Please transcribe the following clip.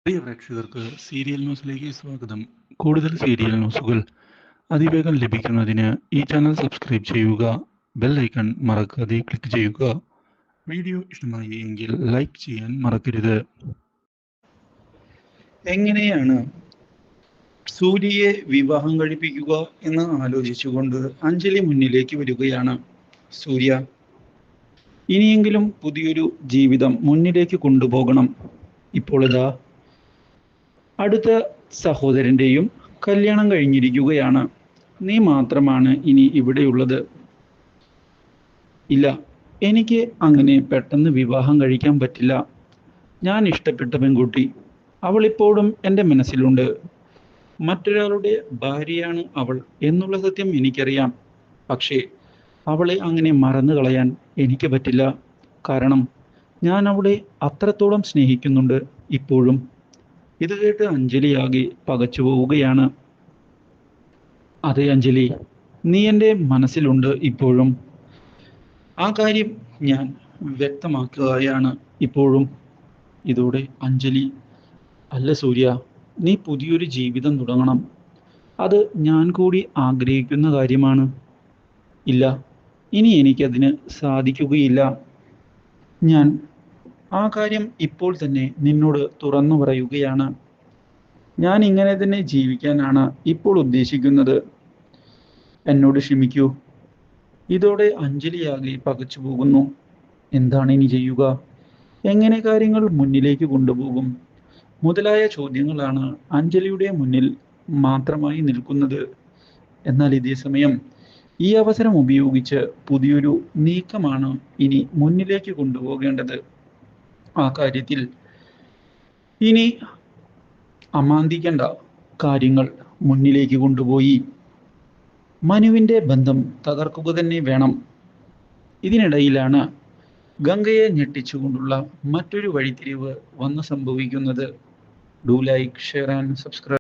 പ്രിയ പ്രേക്ഷകർക്ക് സീരിയൽ ന്യൂസിലേക്ക് സ്വാഗതം. കൂടുതൽ സീരിയൽ ന്യൂസുകൾ അതിവേഗം ലഭിക്കുന്നതിന് ഈ ചാനൽ സബ്സ്ക്രൈബ് ചെയ്യുക. ബെൽ ഐക്കൺ മറക്കാതെ ക്ലിക്ക് ചെയ്യുക. വീഡിയോ ഇഷ്ടമായി എങ്കിൽ ലൈക്ക് ചെയ്യാൻ മറക്കരുത്. എങ്ങനെയാണ് സൂര്യയെ വിവാഹം കഴിപ്പിക്കുക എന്ന് ആലോചിച്ചുകൊണ്ട് അഞ്ജലി മുന്നിലേക്ക് വരികയാണ്. സൂര്യ, ഇനിയെങ്കിലും പുതിയൊരു ജീവിതം മുന്നിലേക്ക് കൊണ്ടുപോകണം. ഇപ്പോൾ ഇതാ അടുത്ത സഹോദരൻ്റെയും കല്യാണം കഴിഞ്ഞിരിക്കുകയാണ്. നീ മാത്രമാണ് ഇനി ഇവിടെയുള്ളത്. ഇല്ല, എനിക്ക് അങ്ങനെ പെട്ടെന്ന് വിവാഹം കഴിക്കാൻ പറ്റില്ല. ഞാൻ ഇഷ്ടപ്പെട്ട പെൺകുട്ടി, അവളിപ്പോഴും എൻ്റെ മനസ്സിലുണ്ട്. മറ്റൊരാളുടെ ഭാര്യയാണ് അവൾ എന്നുള്ള സത്യം എനിക്കറിയാം. പക്ഷേ അവളെ അങ്ങനെ മറന്നു കളയാൻ എനിക്ക് പറ്റില്ല. കാരണം ഞാൻ അവളെ അത്രത്തോളം സ്നേഹിക്കുന്നുണ്ട് ഇപ്പോഴും. ഇത് കേട്ട് അഞ്ജലി ആകെ പകച്ചു പോവുകയാണ്. അതെ അഞ്ജലി, നീ എൻ്റെ മനസ്സിലുണ്ട് ഇപ്പോഴും. ആ കാര്യം ഞാൻ വ്യക്തമാക്കുകയാണ് ഇപ്പോഴും. ഇതോടെ അഞ്ജലി, അല്ല സൂര്യ, നീ പുതിയൊരു ജീവിതം തുടങ്ങണം. അത് ഞാൻ കൂടി ആഗ്രഹിക്കുന്ന കാര്യമാണ്. ഇല്ല, ഇനി എനിക്കതിന് സാധിക്കുകയില്ല. ഞാൻ ആ കാര്യം ഇപ്പോൾ തന്നെ നിന്നോട് തുറന്നു പറയുകയാണ്. ഞാൻ ഇങ്ങനെ തന്നെ ജീവിക്കാനാണ് ഇപ്പോൾ ഉദ്ദേശിക്കുന്നത്. എന്നോട് ക്ഷമിക്കൂ. ഇതോടെ അഞ്ജലിയാകെ പകച്ചു പോകുന്നു. എന്താണ് ഇനി ചെയ്യുക? എങ്ങനെ കാര്യങ്ങൾ മുന്നിലേക്ക് കൊണ്ടുപോകും മുതലായ ചോദ്യങ്ങളാണ് അഞ്ജലിയുടെ മുന്നിൽ മാത്രമായി നിൽക്കുന്നത്. എന്നാൽ ഇതേ സമയം ഈ അവസരം ഉപയോഗിച്ച് പുതിയൊരു നീക്കമാണ് ഇനി മുന്നിലേക്ക് കൊണ്ടുപോകേണ്ടത്. ആ കാര്യത്തിൽ ഇനി അമാന്തിക്കേണ്ട, കാര്യങ്ങൾ മുന്നിലേക്ക് കൊണ്ടുപോയി മനുവിൻ്റെ ബന്ധം തകർക്കുക തന്നെ വേണം. ഇതിനിടയിലാണ് ഗംഗയെ ഞെട്ടിച്ചുകൊണ്ടുള്ള മറ്റൊരു വഴിത്തിരിവ് വന്ന് സംഭവിക്കുന്നത്. Do like, share and subscribe.